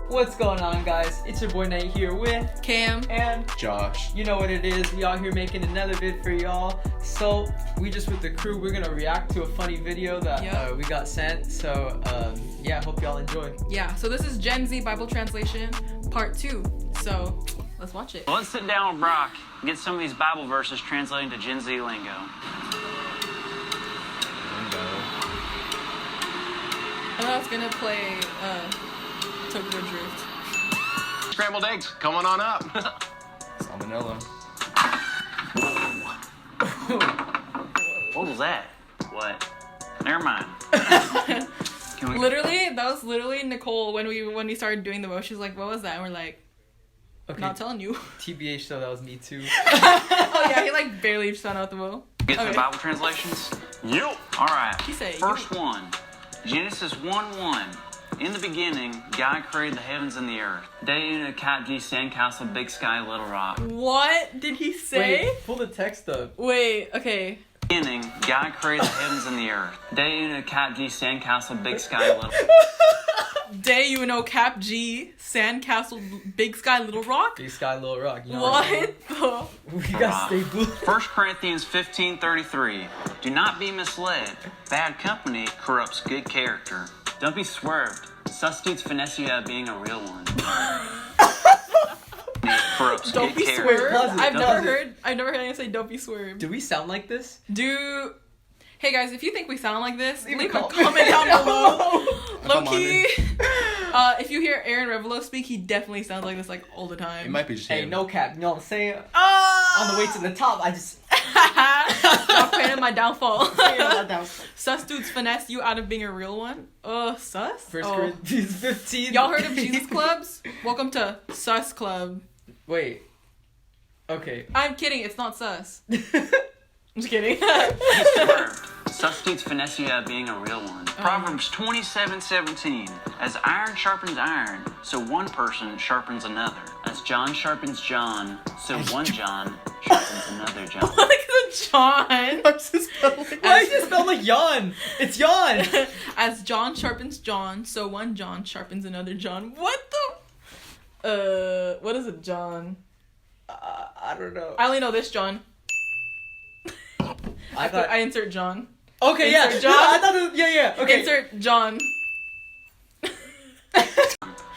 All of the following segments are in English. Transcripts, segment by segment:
What's going on, guys? It's your boy Nate here with Cam and Josh. you know what it is. We out here making another vid for y'all. So we just with the crew, we're gonna react to a funny video that we got sent. So yeah, hope y'all enjoy. Yeah, so this is Gen Z Bible Translation Part 2. So let's watch it. Well, let's sit down with Brock and get some of these Bible verses translated to Gen Z lingo. And I was gonna play Tokyo Drift. Scrambled eggs, coming on up. Salmonella. What was that? What? Never mind. Literally, that was literally Nicole when we started doing the vote. She's like, "What was that?" And we're like, Okay. "Not telling you." TBH, though, that was me too. Oh yeah, he like barely found out the vote. Get the Bible translations? Yep. All right. He said, First one. Genesis 1:1. In the beginning, God created the heavens and the earth. Day Cat G Sandcastle, Big Sky, Little Rock. What did he say? Wait, pull the text up. Wait, okay. Beginning, God created the heavens and the earth. Day Cat G Sandcastle, Big Sky, Little. Day UNO Cap G Sandcastle Big Sky Little Rock. Big Sky, Little Rock. You know What the? We gotta stay blue. 1 Corinthians 15:33. Do not be misled. Bad company corrupts good character. Don't be swerved. Substitutes finesse you out of being a real one. Corrupts Don't good be character. swerved. Pause it, I've pause never it. heard anyone say "Don't be swerved." Do we sound like this? Hey guys, if you think we sound like this, Leave a leave a comment. comment down below. Low I'm key. If you hear Aaron Revelo speak, he definitely sounds like this like all the time. It might be just Hey, him. no cap. You know what I'm saying? Oh! On the way to the top, I just. Y'all praying my downfall. Down. Sus dudes finesse you out of being a real one. Sus? First Oh. Corinthians 15. Y'all heard of Jesus clubs? Welcome to Sus Club. Wait. Okay. I'm kidding, it's not sus. I'm just kidding. Swerved. Substitutes finesse you out of being a real one. Proverbs 27:17. As iron sharpens iron, so one person sharpens another. As John sharpens John, so one John sharpens another John. Like the John. Why is it spelled like yawn? It's yawn. As John sharpens John, so one John sharpens another John. What the? What is it, John? I don't know. I only know this John. thought. I insert John. Okay, yeah. Insert John. No, I thought it was, yeah. Okay. Insert John.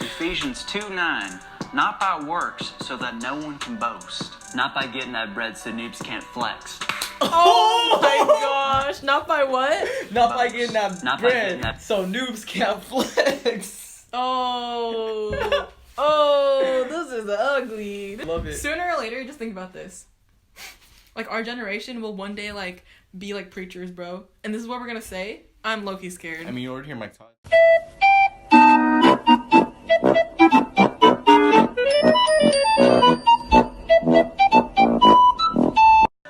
Ephesians 2:9. Not by works, so that no one can boast. Not by getting that bread so noobs can't flex. Oh my gosh! Not by what? Not by getting that Not by bread, getting that- so noobs can't flex. Oh. Oh, this is ugly. Love it. Sooner or later, just think about this. Like, our generation will one day, like, be like preachers, bro. And this is what we're gonna say. I'm low-key scared. I mean, you already hear my thoughts.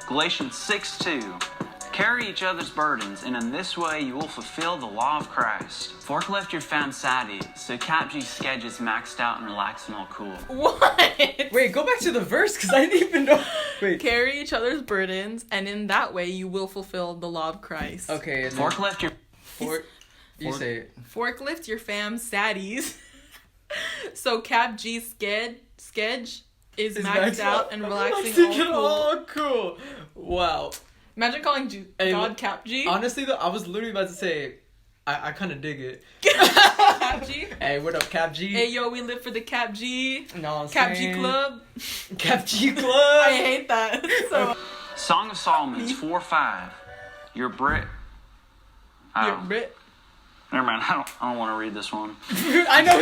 Galatians 6:2. Carry each other's burdens, and in this way you will fulfill the law of Christ. Forklift your fam saddy, so Cap G's sketch is maxed out and relaxed and all cool. What? Wait, go back to the verse, because I didn't even know. Wait. Carry each other's burdens, and in that way you will fulfill the law of Christ. Okay, and then Forklift your... you say it. Forklift your fam saddies. So Cap G's sketch is maxed out and relaxing all cool. Cool. Wow. Imagine calling Hey, God Cap G. Honestly, though, I was literally about to say, I kind of dig it. Cap G. Hey, what up, Cap G? Hey yo, we live for the Cap G. No, I'm Cap saying. G Club. Cap G Club. I hate that. So Song of Solomon's 4:5. You're Brit. you're Brit. Never mind, I don't want to read this one. I know.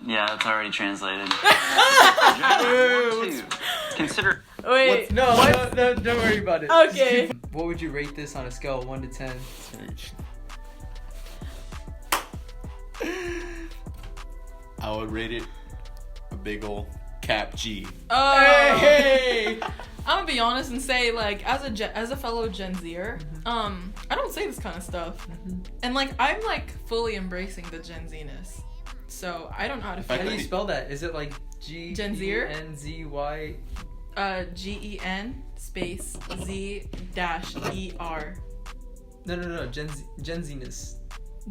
Yeah, it's already translated. Consider... Wait. No, don't worry about it. Okay. What would you rate this on a scale of 1 to 10? I would rate it a big ol' Cap G. Oh. Hey! I'm gonna be honest and say, like, as a fellow Gen Zer, I don't say this kind of stuff, and like I'm like fully embracing the Gen Z-ness. So I don't know how to How feel. do you spell that? Is it like Gen Zer? G-E-N-Z-Y? GEN space Z dash ER. No. Gen Z-ness.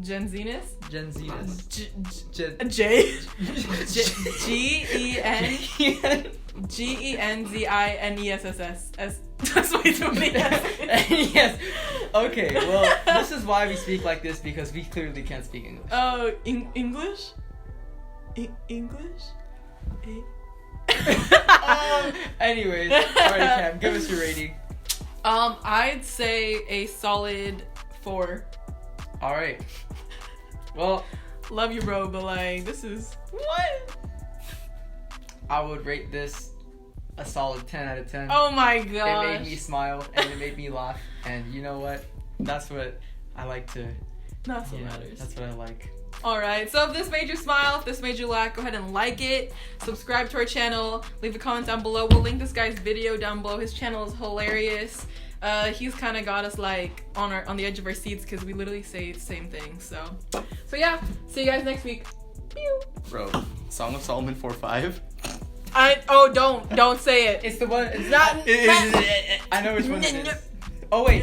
Gen Zenus? Gen Zenus. Gen Genziness. That's way too many S's. Yes. Okay, well, this is why we speak like this, because we clearly can't speak English. Oh, English? English? Anyways, alright, Cam, give us your rating. I'd say a solid 4. Alright. Well, Love you, bro, but like, this is what? I would rate this a solid 10 out of 10. Oh my It gosh. made me smile and it made me laugh, and you know what? That's what I like to. That's what matters. That's what I like. Alright, so if this made you smile, if this made you laugh, go ahead and like it. Subscribe to our channel. Leave a comment down below. We'll link this guy's video down below. His channel is hilarious. He's kind of got us like on the edge of our seats because we literally say the same thing. So yeah, see you guys next week. Pew. Bro, Song of Solomon 4:5. Don't say it. It's the one. It's not. I know which one it is. Oh wait.